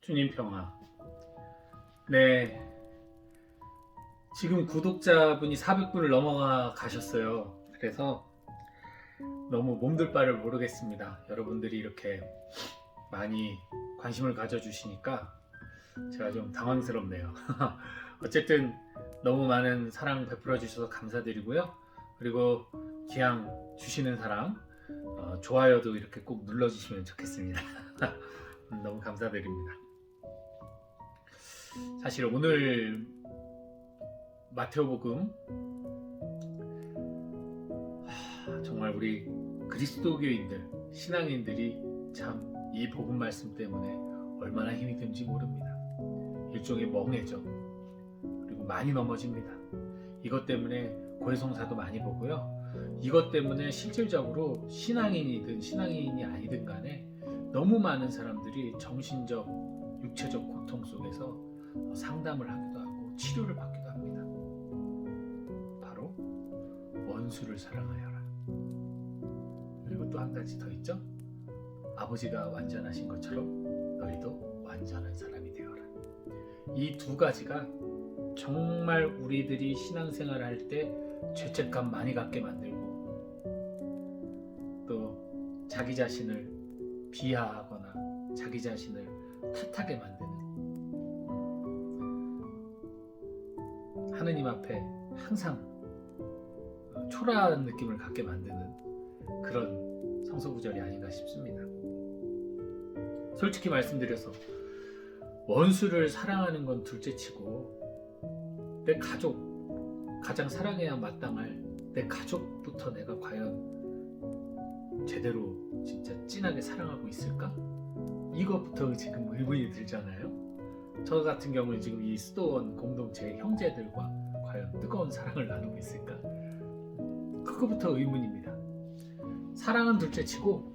주님 평화. 네, 지금 구독자분이 400분을 넘어가 가셨어요. 그래서 너무 몸둘 바를 모르겠습니다. 여러분들이 이렇게 많이 관심을 가져주시니까 제가 좀 당황스럽네요. 어쨌든 너무 많은 사랑 베풀어 주셔서 감사드리고요. 그리고 기왕 주시는 사랑, 좋아요도 이렇게 꼭 눌러주시면 좋겠습니다. 너무 감사드립니다. 사실 오늘 마태오복음 정말 우리 그리스도교인들, 신앙인들이 참 이 복음 말씀 때문에 얼마나 힘이 든지 모릅니다. 일종의 멍해죠. 그리고 많이 넘어집니다. 이것 때문에 고해성사도 많이 보고요. 이것 때문에 실질적으로 신앙인이든 신앙인이 아니든 간에 너무 많은 사람들이 정신적, 육체적 고통 속에서 상담을 하기도 하고 치료를 받기도 합니다. 바로 원수를 사랑하여라. 그리고 또 한 가지 더 있죠. 아버지가 완전하신 것처럼 너희도 완전한 사람이 되어라. 이 두 가지가 정말 우리들이 신앙생활을 할 때 죄책감 많이 갖게 만들고 또 자기 자신을 비하하거나 자기 자신을 탓하게 만드는, 하느님 앞에 항상 초라한 느낌을 갖게 만드는 그런 성서구절이 아닌가 싶습니다. 솔직히 말씀드려서 원수를 사랑하는 건 둘째치고 내 가족, 가장 사랑해야 마땅할 내 가족부터 내가 과연 제대로 진짜 진하게 사랑하고 있을까? 이것부터 지금 의문이 들잖아요. 저 같은 경우는 지금 이 수도원 공동체의 형제들과 과연 뜨거운 사랑을 나누고 있을까? 그거부터 의문입니다. 사랑은 둘째치고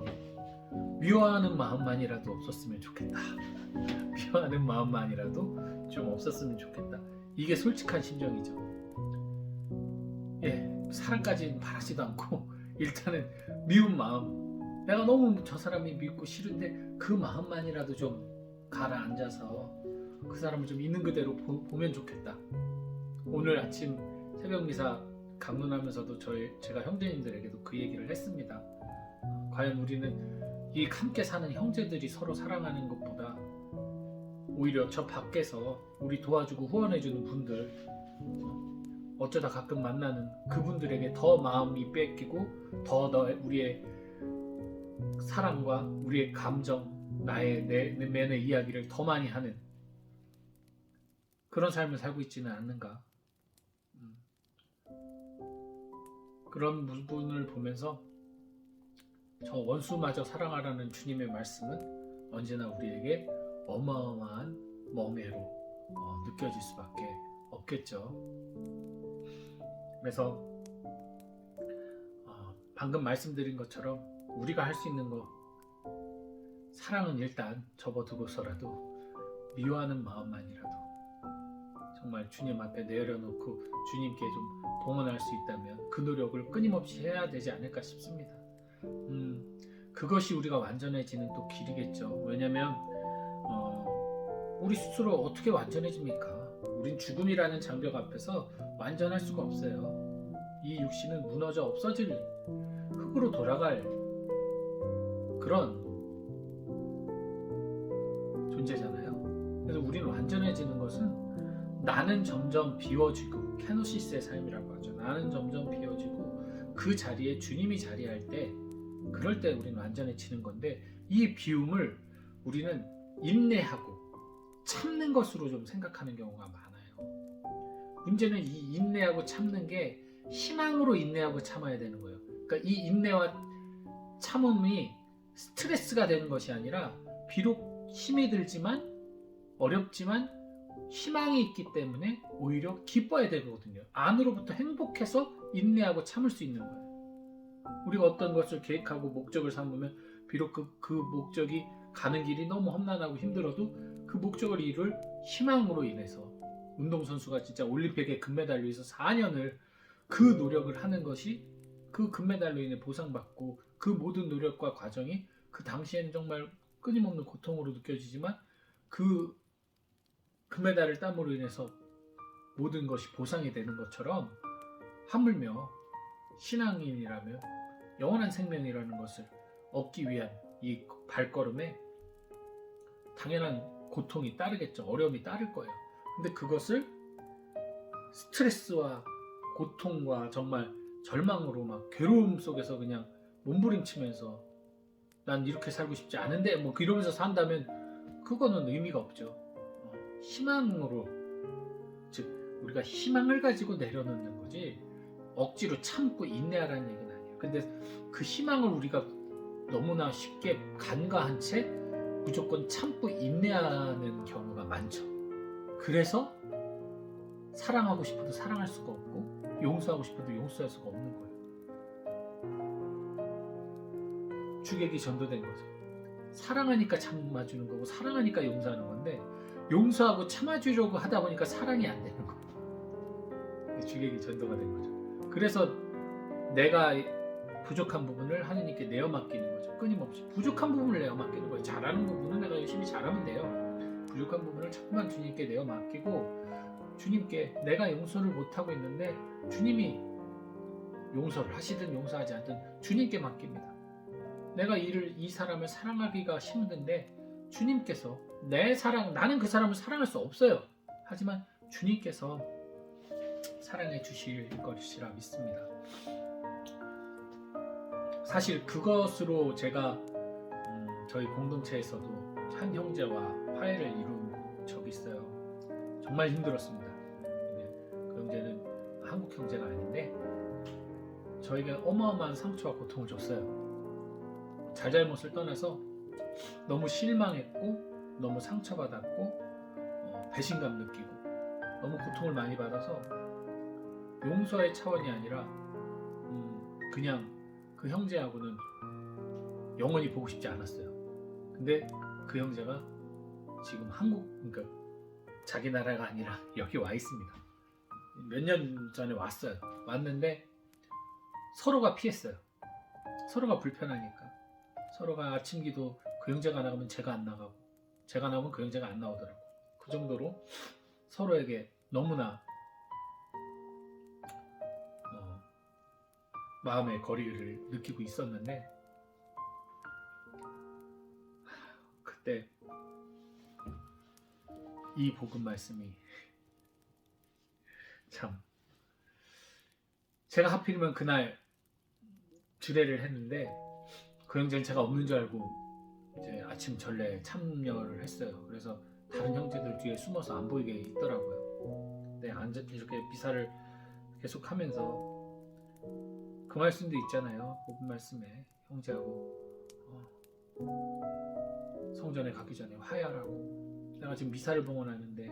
미워하는 마음만이라도 없었으면 좋겠다. 미워하는 마음만이라도 좀 없었으면 좋겠다. 이게 솔직한 심정이죠. 사랑까지는 바라지도 않고 일단은 미운 마음, 내가 너무 저 사람이 밉고 싫은데 그 마음만이라도 좀 가라앉아서 그 사람을 좀 있는 그대로 보면 좋겠다. 오늘 아침 새벽 미사 강론하면서도 제가 형제님들에게도 그 얘기를 했습니다. 과연 우리는 이 함께 사는 형제들이 서로 사랑하는 것보다 오히려 저 밖에서 우리 도와주고 후원해주는 분들, 어쩌다 가끔 만나는 그분들에게 더 마음이 뺏기고 더 우리의 사랑과 우리의 감정, 내면의 이야기를 더 많이 하는 그런 삶을 살고 있지는 않는가. 그런 부분을 보면서 저 원수마저 사랑하라는 주님의 말씀은 언제나 우리에게 어마어마한 멍해로 느껴질 수밖에 없겠죠. 그래서 방금 말씀드린 것처럼 우리가 할 수 있는 거, 사랑은 일단 접어두고서라도 미워하는 마음만이라도 정말 주님 앞에 내려놓고 주님께 좀 봉헌할 수 있다면 그 노력을 끊임없이 해야 되지 않을까 싶습니다. 그것이 우리가 완전해지는 또 길이겠죠. 왜냐면 우리 스스로 어떻게 완전해집니까? 우린 죽음이라는 장벽 앞에서 완전할 수가 없어요. 이 육신은 무너져 없어질 흙으로 돌아갈 그런 존재잖아요. 그래서 우리는 완전해지는 것은 나는 점점 비워지고, 케노시스의 삶이라고 하죠. 나는 점점 비워지고 그 자리에 주님이 자리할 때, 그럴 때 우리는 완전해지는 건데, 이 비움을 우리는 인내하고 참는 것으로 좀 생각하는 경우가 많아요. 문제는 이 인내하고 참는 게 희망으로 인내하고 참아야 되는 거예요. 그러니까 이 인내와 참음이 스트레스가 되는 것이 아니라, 비록 힘이 들지만 어렵지만 희망이 있기 때문에 오히려 기뻐야 되거든요. 안으로부터 행복해서 인내하고 참을 수 있는 거예요. 우리가 어떤 것을 계획하고 목적을 삼으면 비록 그 목적이 가는 길이 너무 험난하고 힘들어도 그 목적을 이룰 희망으로 인해서, 운동선수가 진짜 올림픽에 금메달로 해서 4년을 그 노력을 하는 것이 그 금메달로 인해 보상받고, 그 모든 노력과 과정이 그 당시에는 정말 끊임없는 고통으로 느껴지지만 그 금메달을 땀으로 인해서 모든 것이 보상이 되는 것처럼, 하물며 신앙인이라면 영원한 생명이라는 것을 얻기 위한 이 발걸음에 당연한 고통이 따르겠죠. 어려움이 따를 거예요. 근데 그것을 스트레스와 고통과 정말 절망으로 막 괴로움 속에서 그냥 몸부림치면서 난 이렇게 살고 싶지 않은데 뭐 이러면서 산다면 그거는 의미가 없죠. 희망으로, 즉 우리가 희망을 가지고 내려놓는 거지 억지로 참고 인내하라는 얘기는 아니에요. 근데 그 희망을 우리가 너무나 쉽게 간과한 채 무조건 참고 인내하는 경우가 많죠. 그래서 사랑하고 싶어도 사랑할 수가 없고 용서하고 싶어도 용서할 수가 없는 거예요. 주객이 전도된 거죠. 사랑하니까 참아주는 거고 사랑하니까 용서하는 건데, 용서하고 참아주려고 하다 보니까 사랑이 안 되는 거예요. 주객이 전도가 된 거죠. 그래서 내가 부족한 부분을 하느님께 내어 맡기는 거죠. 끊임없이 부족한 부분을 내어 맡기는 거예요. 잘하는 부분은 내가 열심히 잘하면 돼요. 부족한 부분을 자꾸만 주님께 내어 맡기고, 주님께 내가 용서를 못하고 있는데 주님이 용서를 하시든 용서하지 않든 주님께 맡깁니다. 내가 이 사람을 사랑하기가 힘든데 주님께서 나는 그 사람을 사랑할 수 없어요. 하지만 주님께서 사랑해 주실 것이라 믿습니다. 사실 그것으로 제가 저희 공동체에서도 한 형제와 화해를 이룬 적이 있어요. 정말 힘들었습니다. 그 형제는 한국 형제가 아닌데 저에게 어마어마한 상처와 고통을 줬어요. 잘잘못을 떠나서 너무 실망했고 너무 상처받았고 배신감 느끼고 너무 고통을 많이 받아서 용서의 차원이 아니라 그냥 그 형제하고는 영원히 보고 싶지 않았어요. 근데 그 형제가 지금 그러니까 자기 나라가 아니라 여기 와 있습니다. 몇 년 전에 왔어요. 왔는데 서로가 피했어요. 서로가 불편하니까. 서로가 아침 기도 그 형제가 나가면 제가 안 나가고 제가 나오면 그 형제가 안 나오더라고. 그 정도로 서로에게 너무나 마음의 거리를 느끼고 있었는데, 그때 이 복음 말씀이 참, 제가 하필이면 그날 주례를 했는데 그 형제는 제가 없는 줄 알고 이제 아침 전례에 참여를 했어요. 그래서 다른 형제들 뒤에 숨어서 안 보이게 있더라고요. 근데 이렇게 미사를 계속 하면서 그 말씀도 있잖아요. 복음 말씀에 형제하고 성전에 가기 전에 화해하라고. 내가 지금 미사를 봉헌하는데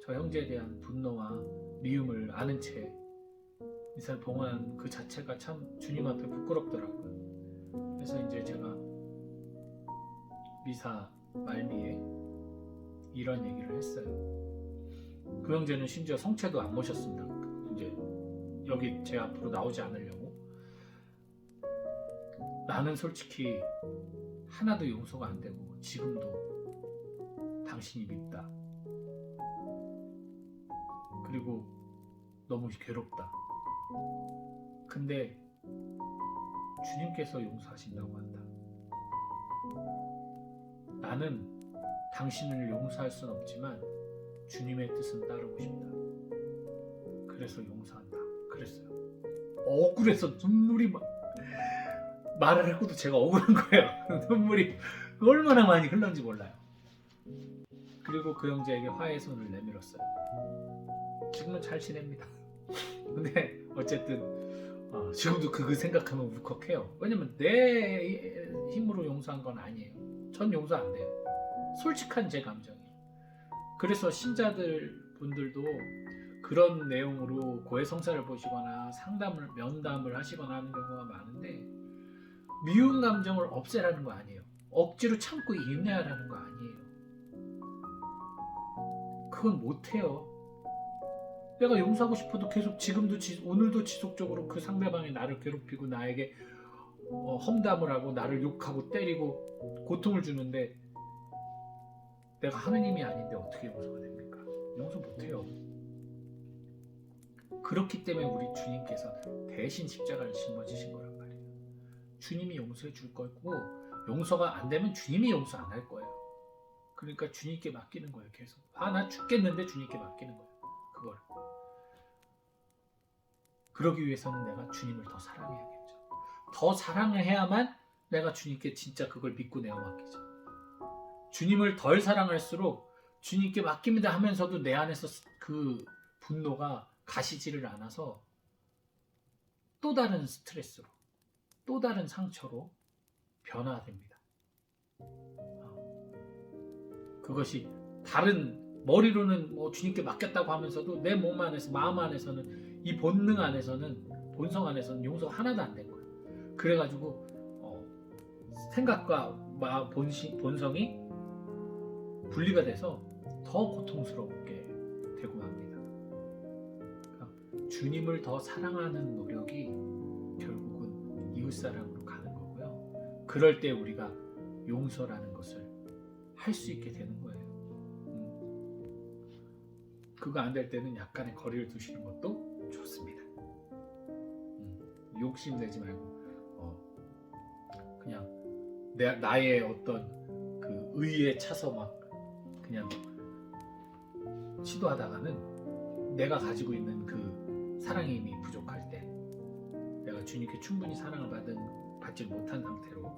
저 형제에 대한 분노와 미움을 아는 채 미사를 봉헌하는 그 자체가 참 주님 앞에 부끄럽더라고요. 그래서 이제 제가 미사 말미에 이런 얘기를 했어요. 그 형제는 심지어 성체도 안 모셨습니다. 이제 여기 제 앞으로 나오지 않으려고. 나는 솔직히 하나도 용서가 안 되고 지금도 당신이 밉다. 그리고 너무 괴롭다. 근데 주님께서 용서하신다고 한다. 나는 당신을 용서할 순 없지만 주님의 뜻은 따르고 싶다. 그래서 용서한다. 그랬어요. 억울해서 눈물이 막, 말을 하고도 제가 억울한 거예요. 눈물이 얼마나 많이 흘렀는지 몰라요. 그리고 그 형제에게 화해의 손을 내밀었어요. 지금은 잘 지냅니다. 근데 어쨌든 지금도 그 생각하면 울컥해요. 왜냐면 내 힘으로 용서한 건 아니에요. 전 용서 안 돼요. 솔직한 제 감정이에요. 그래서 신자들 분들도 그런 내용으로 고해성사를 보시거나 면담을 하시거나 하는 경우가 많은데, 미운 감정을 없애라는 거 아니에요. 억지로 참고 인내하라는 거 아니에요. 그건 못해요. 내가 용서하고 싶어도 계속 오늘도 지속적으로 그 상대방이 나를 괴롭히고 나에게 험담을 하고 나를 욕하고 때리고 고통을 주는데 내가 하느님이 아닌데 어떻게 용서가 됩니까? 용서 못해요. 그렇기 때문에 우리 주님께서 대신 십자가를 짊어지신 거란 말이에요. 주님이 용서해 줄 거고 용서가 안 되면 주님이 용서 안 할 거예요. 그러니까 주님께 맡기는 거예요. 계속. 나 죽겠는데 주님께 맡기는 거예요. 그걸. 그러기 위해서는 내가 주님을 더 사랑해야겠죠. 더 사랑을 해야만 내가 주님께 진짜 그걸 믿고 내어 맡기죠. 주님을 덜 사랑할수록 주님께 맡깁니다 하면서도 내 안에서 그 분노가 가시지를 않아서 또 다른 스트레스로, 또 다른 상처로 변화됩니다. 그것이 다른 머리로는 주님께 맡겼다고 하면서도 내 몸 안에서, 마음 안에서는, 이 본능 안에서는, 본성 안에서는 용서가 하나도 안 된 거예요. 그래가지고 생각과 본성이 분리가 돼서 더 고통스럽게 되고 맙니다. 그러니까 주님을 더 사랑하는 노력이 결국은 이웃사랑으로 가는 거고요. 그럴 때 우리가 용서라는 것을 할 수 있게 되는 거예요. 그거 안 될 때는 약간의 거리를 두시는 것도 좋습니다. 욕심내지 말고 그냥 나의 어떤 그 의에 차서 막 그냥 시도하다가는 내가 가지고 있는 그 사랑의 힘이 부족할 때, 내가 주님께 충분히 사랑을 받지 못한 상태로,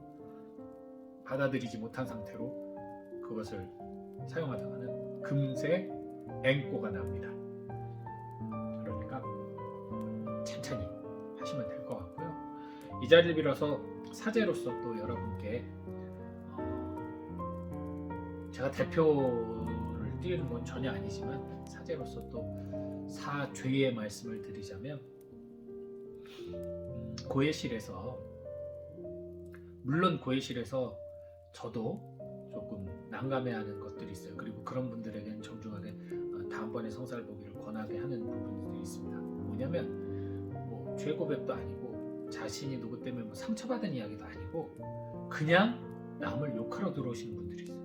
받아들이지 못한 상태로 그것을 사용하다가는 금세 앵꼬가 납니다. 그러니까 천천히 하시면 될 것 같고요. 이 자리를 빌어서 사제로서 또 여러분께 제가 대표를 띄우는 건 전혀 아니지만 사제로서 또 사죄의 말씀을 드리자면, 고해실에서, 물론 고해실에서 저도 조금 난감해하는 것들이 있어요. 그리고 그런 분들에게는 정중하게 다음번에 성사를 보기를 권하게 하는 부분들이 있습니다. 뭐냐면 죄 고백도 아니고 자신이 누구 때문에 상처받은 이야기도 아니고 그냥 남을 욕하러 들어오시는 분들이 있어요.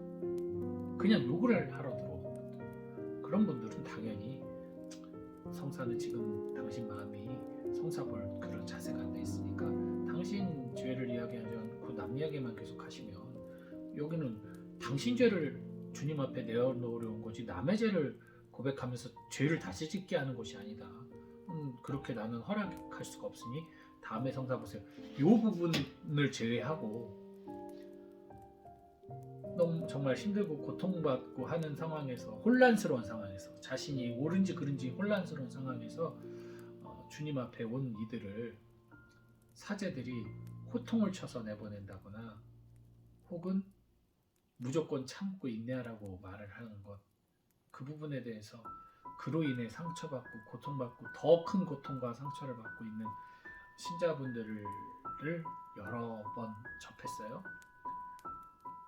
그냥 욕을 하러 들어오는 분들. 그런 분들은 당연히 성사는 지금 당신 마음이 성사 볼 그런 자세가 안 돼 있으니까 당신 죄를 이야기하지 않고 남 이야기만 계속 하시면, 여기는 당신 죄를 주님 앞에 내어놓으려는 거지 남의 죄를 고백하면서 죄를 다시 짓게 하는 것이 아니다. 그렇게 나는 허락할 수가 없으니 다음에 성사 보세요. 이 부분을 제외하고 너무 정말 힘들고 고통받고 하는 상황에서, 혼란스러운 상황에서, 자신이 옳은지 그른지 혼란스러운 상황에서 주님 앞에 온 이들을 사제들이 호통을 쳐서 내보낸다거나 혹은 무조건 참고 인내하라고 말을 하는 것, 그 부분에 대해서 그로 인해 상처받고 고통받고 더 큰 고통과 상처를 받고 있는 신자분들을 여러 번 접했어요.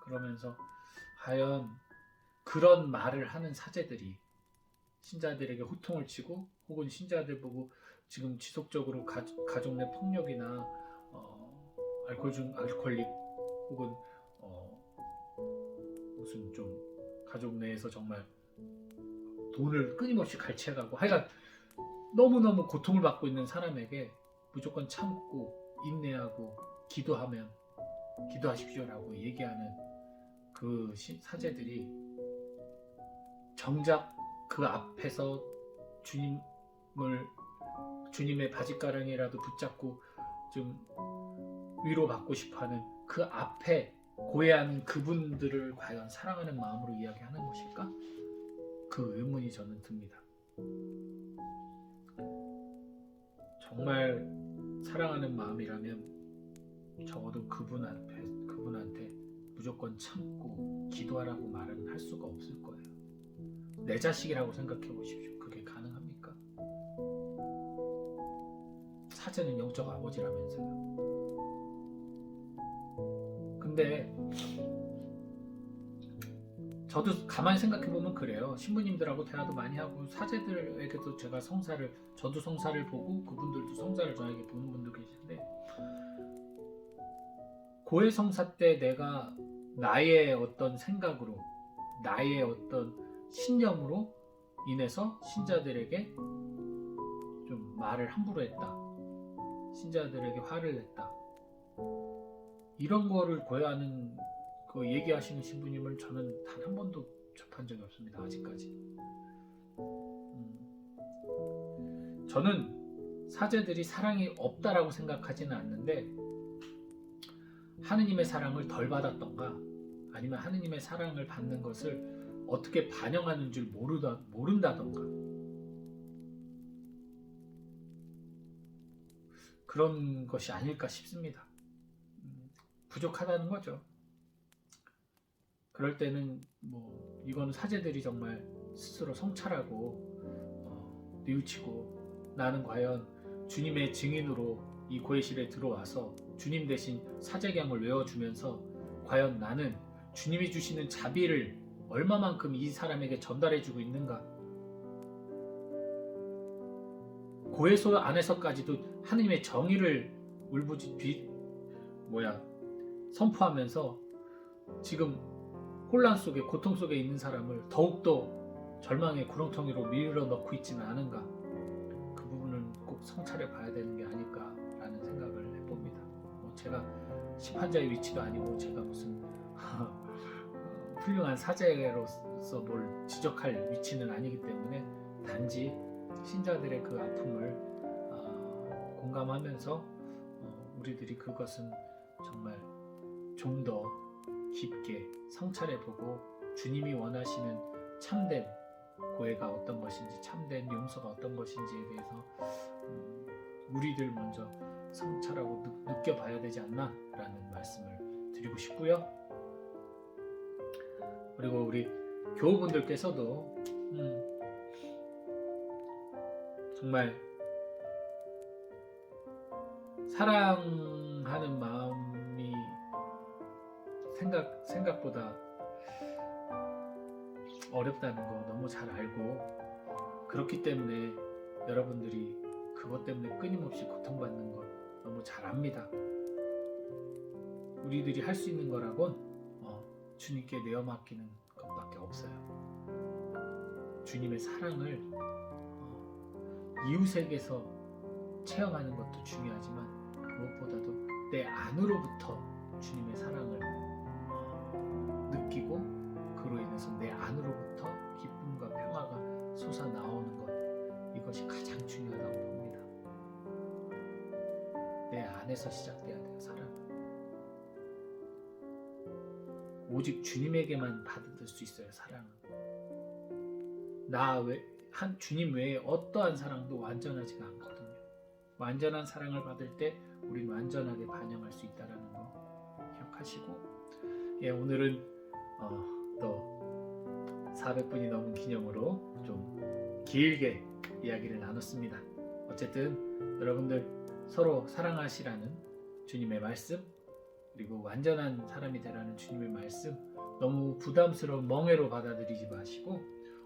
그러면서 과연 그런 말을 하는 사제들이 신자들에게 호통을 치고 혹은 신자들 보고 지금 지속적으로 가족 내 폭력이나 알코올릭 혹은 무슨 좀 가족 내에서 정말 돈을 끊임없이 갈취해가고 하여간 너무너무 고통을 받고 있는 사람에게 무조건 참고 인내하고 기도하십시오라고 얘기하는 그 사제들이 정작 그 앞에서 주님의 바짓가랑이라도 붙잡고 좀 위로받고 싶어하는 그 앞에 고해하는 그분들을 과연 사랑하는 마음으로 이야기하는 것일까? 그 의문이 저는 듭니다. 정말 사랑하는 마음이라면 적어도 그분한테 무조건 참고 기도하라고 말은 할 수가 없을 거예요. 내 자식이라고 생각해 보십시오. 그게 가능합니까? 사제는 영적 아버지라면서요. 근데 저도 가만히 생각해보면 그래요. 신부님들하고 대화도 많이 하고 사제들에게도 제가 저도 성사를 보고 그분들도 성사를 저에게 보는 분도 계신데, 고해 성사 때 내가 나의 어떤 생각으로 나의 어떤 신념으로 인해서 신자들에게 좀 말을 함부로 했다, 신자들에게 화를 냈다, 이런 거를 고려하는 얘기하시는 신부님을 저는 단 한 번도 접한 적이 없습니다. 아직까지. 저는 사제들이 사랑이 없다라고 생각하지는 않는데, 하느님의 사랑을 덜 받았던가, 아니면 하느님의 사랑을 받는 것을 어떻게 반영하는 줄 모른다던가, 그런 것이 아닐까 싶습니다. 부족하다는 거죠. 그럴 때는 이거는 사제들이 정말 스스로 성찰하고 뉘우치고, 나는 과연 주님의 증인으로 이 고해실에 들어와서 주님 대신 사제경을 외워주면서 과연 나는 주님이 주시는 자비를 얼마만큼 이 사람에게 전달해주고 있는가. 고해소 안에서까지도 하느님의 정의를 선포하면서 지금 혼란 속에, 고통 속에 있는 사람을 더욱더 절망의 구렁텅이로 밀어넣고 있지는 않은가. 그 부분은 꼭 성찰해 봐야 되는 게 아닐까라는 생각을 해봅니다. 제가 심판자의 위치도 아니고 제가 무슨 훌륭한 사제로서 뭘 지적할 위치는 아니기 때문에, 단지 신자들의 그 아픔을 공감하면서 우리들이 그것은 정말 좀 더 깊게 성찰해보고, 주님이 원하시는 참된 고해가 어떤 것인지, 참된 용서가 어떤 것인지에 대해서 우리들 먼저 성찰하고 느껴봐야 되지 않나 라는 말씀을 드리고 싶고요. 그리고 우리 교우분들께서도 정말 사랑하는 마음이 생각보다 어렵다는 거 너무 잘 알고, 그렇기 때문에 여러분들이 그것 때문에 끊임없이 고통받는 거 너무 잘 압니다. 우리들이 할 수 있는 거라곤 주님께 내어 맡기는 것밖에 없어요. 주님의 사랑을 이웃에게서 체험하는 것도 중요하지만, 무엇보다도 내 안으로부터 주님의 사랑을 느끼고, 그로 인해서 내 안으로부터 기쁨과 평화가 솟아나오는 것, 이것이 가장 중요하다고 봅니다. 내 안에서 시작돼야 돼요. 사랑은 오직 주님에게만 받을 수 있어요. 사랑은 주님 외에 어떠한 사랑도 완전하지가 않거든요. 완전한 사랑을 받을 때 우리는 완전하게 반영할 수 있다는 거 기억하시고, 오늘은 또 400분이 넘은 기념으로 좀 길게 이야기를 나눴습니다. 어쨌든 여러분들 서로 사랑하시라는 주님의 말씀, 그리고 완전한 사람이 되라는 주님의 말씀, 너무 부담스러운 멍해로 받아들이지 마시고,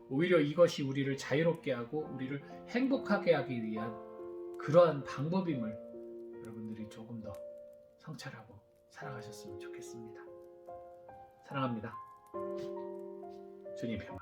오히려 이것이 우리를 자유롭게 하고 우리를 행복하게 하기 위한 그러한 방법임을 여러분들이 조금 더 성찰하고 살아가셨으면 좋겠습니다. 사랑합니다. 주님 평안.